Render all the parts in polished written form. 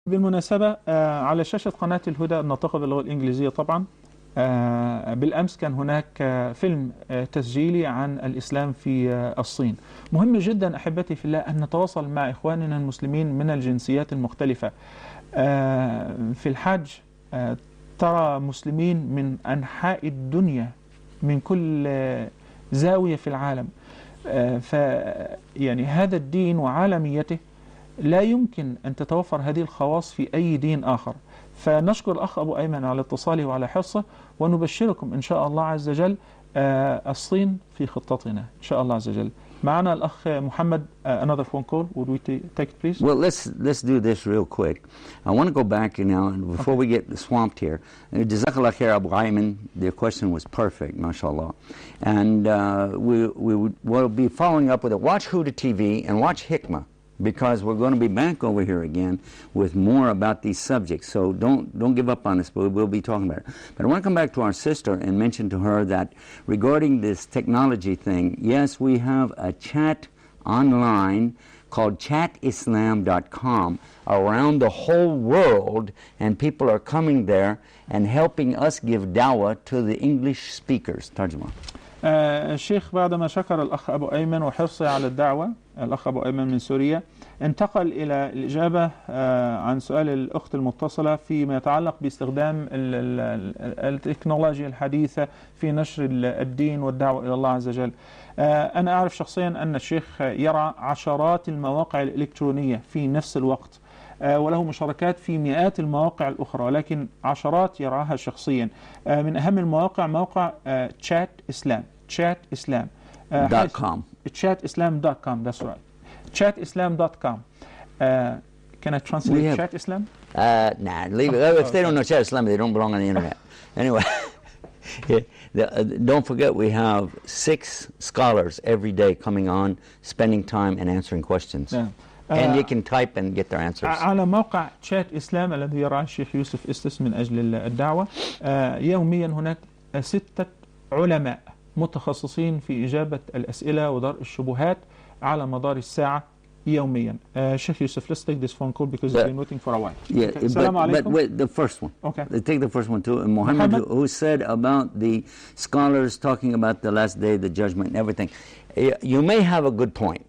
بالمناسبة على شاشة قناة الهدى الناطقة باللغة الإنجليزية طبعا بالأمس كان هناك فيلم تسجيلي عن الإسلام في الصين. مهم جدا أحبتي في الله أن نتواصل مع إخواننا المسلمين من الجنسيات المختلفة. في الحج ترى مسلمين من أنحاء الدنيا من كل زاوية في العالم. يعني هذا الدين وعالميته لا يمكن أن تتوفر هذه الخواص في أي دين آخر. فنشكر الأخ أبو أيمن على اتصاله وعلى حرصه، ونبشركم إن شاء الله عز وجل الصين في خطتنا إن شاء الله عز وجل. معنا الأخ محمد. Another phone call. Would we take it, please? Well, let's do this real quick. I want to go back now, and before we get swamped here, Jazakallah khair Abu Ayman, the question was perfect, mashallah. And we'll be following up with it. Watch Huda TV and watch Hikmah, because we're going to be back over here again with more about these subjects. So don't give up on us, but we'll be talking about it. But I want to come back to our sister and mention to her that regarding this technology thing, yes, we have a chat online called chatislam.com around the whole world, and people are coming there and helping us give dawah to the English speakers. ترجمة. الشيخ بعدما شكر الأخ أبو أيمن وحرصه على الدعوة، الأخ أبو أيمن من سوريا، انتقل إلى الإجابة عن سؤال الأخت المتصلة فيما يتعلق باستخدام التكنولوجيا الحديثة في نشر الدين والدعوة إلى الله عز وجل. أنا أعرف شخصيا أن الشيخ يرعى عشرات المواقع الإلكترونية في نفس الوقت، وله مشاركات في مئات المواقع الأخرى، ولكن عشرات يرعاها شخصيا. من أهم المواقع موقع شات إسلام. .com. chatislam.com. That's right. chatislam.com. Can I translate Chat Islam? Nah, leave it. If they don't know Chat Islam, they don't belong on the internet. Anyway, don't forget we have 6 scholars every day coming on, spending time and answering questions. Yeah. And you can type and get their answers. على موقع شات إسلام الذي يرعاه الشيخ يوسف استس من أجل الدعوة، يوميا هناك 6 علماء متخصصين في إجابة الأسئلة ودرء الشبهات على مدار الساعة يوميا. Sheikh Yusuf, let's take this phone call because we've been waiting for a while. Yeah, okay. but wait, the first one. Okay. Take the first one too. And Muhammad, who said about the scholars talking about the last day, the judgment and everything. You may have a good point.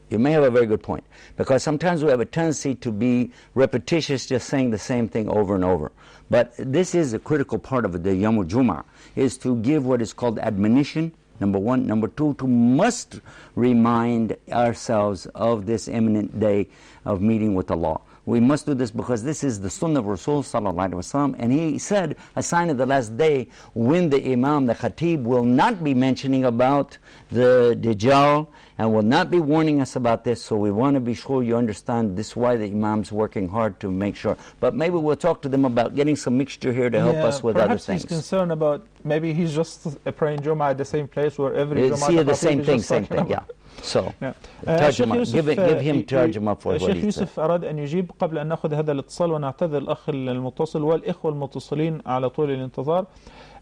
You may have a very good point, because sometimes we have a tendency to be repetitious, just saying the same thing over and over. But this is a critical part of the Yawm al-Jum'ah, is to give what is called admonition, number 1. Number 2, to must remind ourselves of this imminent day of meeting with Allah. We must do this because this is the sunnah of Rasul sallallahu alaihi wasallam, and he said a sign of the last day when the Imam, the Khatib, will not be mentioning about the Dajjal and will not be warning us about this. So we want to be sure you understand this is why the Imam's working hard to make sure. But maybe we'll talk to them about getting some mixture here to help us with other things. Perhaps he's concerned about maybe he's just praying Jummah at the same place where every Jummah. See the same thing, yeah. So, give him ترجمة for what he said. الشيخ يوسف أراد أن يجيب قبل أن نأخذ هذا الاتصال، ونعتذر الأخ المتصل والإخوة المتصلين على طول الانتظار.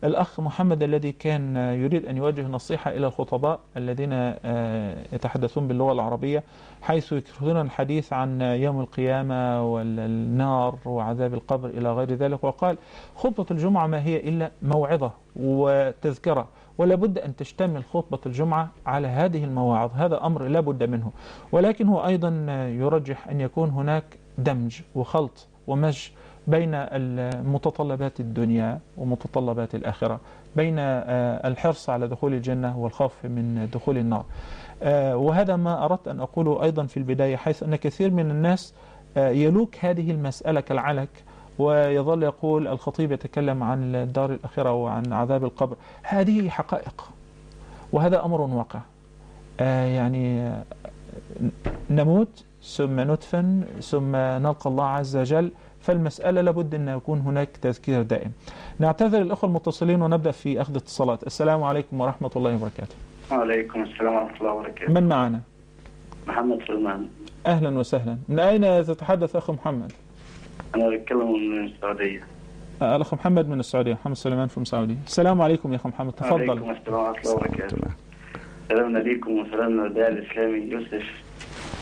الأخ محمد الذي كان يريد أن يوجه نصيحة إلى الخطباء الذين يتحدثون باللغة العربية، حيث يكثرون الحديث عن يوم القيامة والنار وعذاب القبر إلى غير ذلك، وقال خطبة الجمعة ما هي إلا موعظة وتذكرة، ولا بد أن تشتمل خطبة الجمعة على هذه المواعظ. هذا أمر لا بد منه، ولكن هو أيضا يرجح أن يكون هناك دمج وخلط ومزج بين متطلبات الدنيا ومتطلبات الآخرة، بين الحرص على دخول الجنة والخوف من دخول النار. وهذا ما أردت أن أقوله أيضا في البداية، حيث أن كثير من الناس يلوك هذه المسألة كالعلك، ويظل يقول الخطيب يتكلم عن الدار الآخرة وعن عذاب القبر. هذه حقائق وهذا أمر واقع. يعني نموت ثم ندفن ثم نلقى الله عز وجل، فالمسألة لابد أن يكون هناك تذكير دائم. نعتذر الأخوة المتصلين ونبدأ في أخذ اتصالات. السلام عليكم ورحمة الله وبركاته. وعليكم السلام ورحمة الله وبركاته. من معنا؟ محمد سلمان. أهلا وسهلا. من أين تتحدث أخو محمد؟ أنا أتكلم من السعودية. الأخ محمد من السعودية. محمد سلمان from Saudi. السلام عليكم يا أخو محمد، تفضل. وعليكم السلام ورحمة الله وبركاته. سلامنا ليكم وسلامنا للداعي الإسلامي يوسف.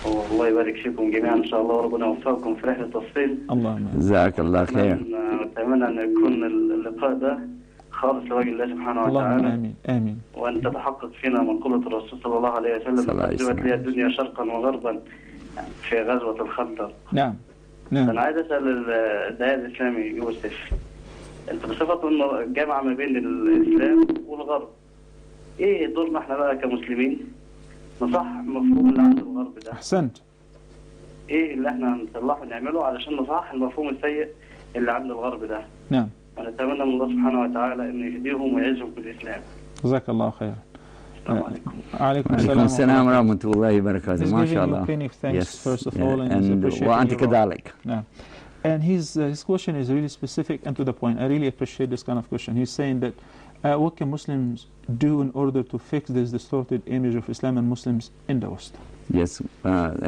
والله يبارك فيكم جميعا إن شاء الله، وربنا يوفقكم في رحلة التصفيل. اللهم جزاك الله خير. أتمنى أن يكون اللقاء ده خالص لوجه الله سبحانه وتعالى. اللهم آمين آمين. وأن تتحقق فينا مقولة الرسول صلى الله عليه وسلم: قدمت لي الدنيا شرقا وغربا في غزوة الخندق. نعم نعم. أنا عايز أسأل الداعية الإسلامي يوسف، أنت بصفته إنه جامعة ما بين الإسلام والغرب، إيه دورنا إحنا بقى كمسلمين نصح المفهوم اللي عند الغرب ده؟ أحسنت. إيه اللي إحنا نصلحه نعمله علشان نصح المفهوم السيء اللي عند الغرب ده؟ نعم. ونتمنى من الله سبحانه وتعالى إنه يهديهم ويعزهم بالإسلام. جزاك الله خيرا. السلام عليكم. عليكم السلام ورحمة الله وبركاته. ما شاء الله. Thanks first of all, and وأنت كذلك. نعم. And his question is really specific and to the point. I really appreciate this kind of question. He's saying that what can Muslims do in order to fix this distorted image of Islam and Muslims in the West? Yes,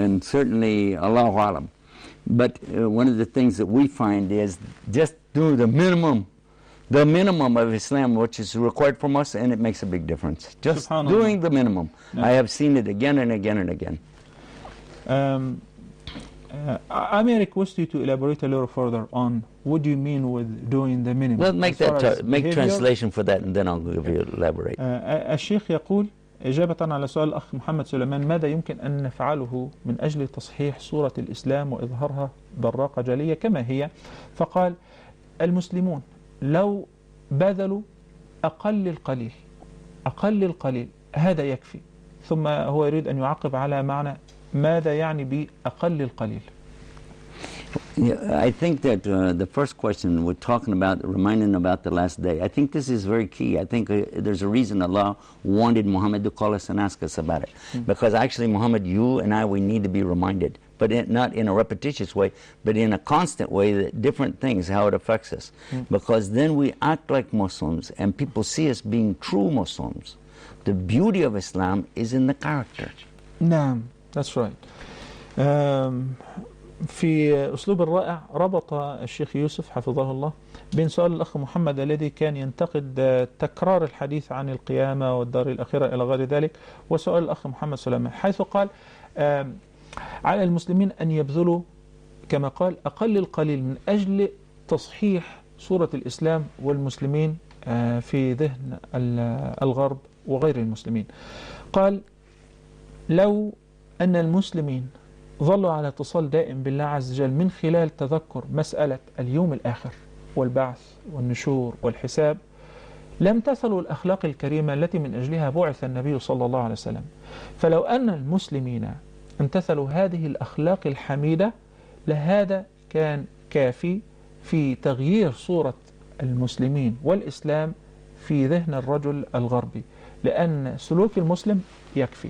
and certainly Allahu Alam. But one of the things that we find is just do the minimum of Islam which is required from us, and it makes a big difference. Just doing the minimum. I have seen it again and again and again. I may request you to elaborate a little further on what do you mean with doing the minimum. Well, make translation for that, and then I'll give you elaborate. الشيخ يقول إجابة على سؤال الأخ محمد سليمان: ماذا يمكن أن نفعله من أجل تصحيح صورة الإسلام وإظهارها براقة جلية كما هي؟ فقال: المسلمون لو بذلوا أقل القليل هذا يكفي. ثم هو يريد أن يعقب على معنى ماذا يعني بأقل القليل. I think that the first question we're talking about, reminding about the last day, I think this is very key. I think there's a reason Allah wanted Muhammad to call us and ask us about it. Because actually Muhammad, you and I, we need to be reminded, but not in a repetitious way, but in a constant way, that different things, how it affects us. Because then we act like Muslims and people see us being true Muslims. The beauty of Islam is in the character. نعم. That's right. في أسلوب رائع ربط الشيخ يوسف حفظه الله بين سؤال الأخ محمد الذي كان ينتقد تكرار الحديث عن القيامة والدار الأخيرة إلى غير ذلك، وسؤال الأخ محمد سليمان، حيث قال على المسلمين أن يبذلوا كما قال أقل القليل من أجل تصحيح صورة الإسلام والمسلمين في ذهن الغرب وغير المسلمين. قال: لو أن المسلمين ظلوا على اتصال دائم بالله عز وجل من خلال تذكر مسألة اليوم الآخر والبعث والنشور والحساب، لم تثلوا الأخلاق الكريمة التي من أجلها بعث النبي صلى الله عليه وسلم. فلو أن المسلمين امتثلوا هذه الأخلاق الحميدة لهذا كان كافي في تغيير صورة المسلمين والإسلام في ذهن الرجل الغربي، لأن سلوك المسلم يكفي.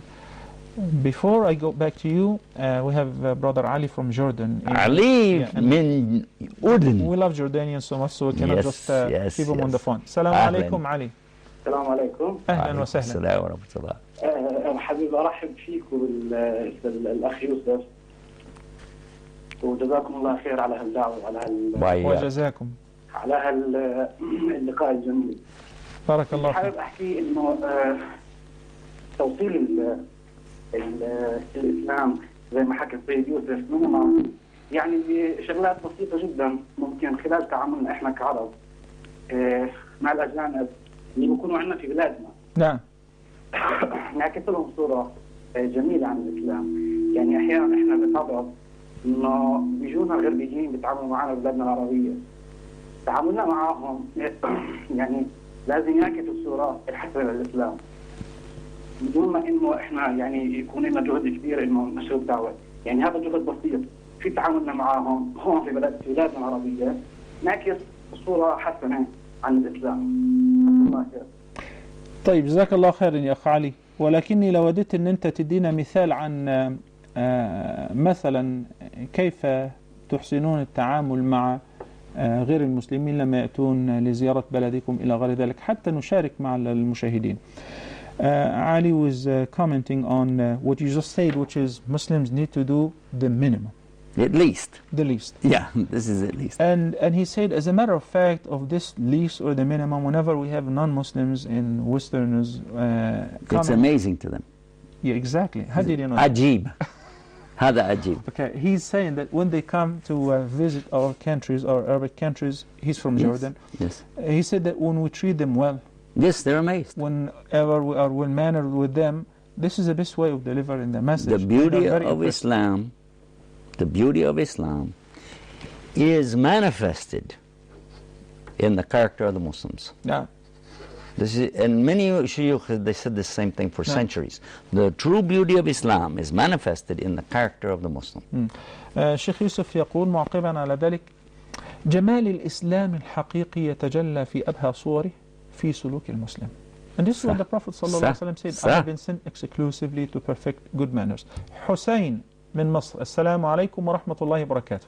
Before I go back to you, we have brother Ali from Jordan. Ali من أردن. We love Jordanians so much, so we cannot just keep them on the phone. السلام عليكم علي. السلام عليكم. أهلا وسهلا. السلام ورحمة الله. حبيب أرحب فيك والأخ يوسف، وجزاكم الله خير على هالدعوة وعلى وجزاكم على هاللقاء الجميل. بارك الله فيك. حابب أحكي إنه توصيل الإسلام زي ما حكى السيد يوسف منهم يعني بشغلات بسيطة جدا ممكن خلال تعاملنا إحنا كعرب مع الأجانب اللي بيكونوا عندنا في بلادنا. نعم. نعكس لهم صورة جميلة عن الإسلام. يعني أحيانا إحنا بنتعرض إنه بيجونا غربيين بيتعاملوا معنا ببلادنا العربية، تعاملنا معهم يعني لازم يعكس الصورة الحسنة للإسلام، بدون ما انه احنا يعني يكون لنا جهد كبير انه نشر الدعوه. يعني هذا جهد بسيط في تعاملنا معهم هون في بلادنا العربيه نعكس صوره حسنه عن الاسلام. الله خير. طيب جزاك الله خيرا يا اخ علي، ولكني لو وددت ان انت تدينا مثال عن مثلا كيف تحسنون التعامل مع غير المسلمين لما ياتون لزياره بلدكم الى غير ذلك حتى نشارك مع المشاهدين. Ali was commenting on what you just said, which is Muslims need to do the minimum. At least. The least. Yeah, this is at least. And he said, as a matter of fact, of this least or the minimum, whenever we have non-Muslims and Westerners it's amazing to them. Yeah, exactly. How did you know عجيب. هذا عجيب. Okay, he's saying that when they come to visit our countries, our Arabic countries, he's from Jordan. Yes. He said that when we treat them well, Yes, they're amazed. whenever we are well mannered with them, this is the best way of delivering the message. The beauty of Islam, is manifested in the character of the Muslims. Yeah. This is, and many shuyukh, they said the same thing for centuries. The true beauty of Islam is manifested in the character of the Muslim. الشيخ يوسف يقول معقبا على ذلك: جمال الإسلام الحقيقي يتجلى في أبهى صوره في سلوك المسلم. And this is what the Prophet ﷺ said: I have been sent exclusively to perfect good manners. حسين من مصر: السلام عليكم ورحمة الله وبركاته.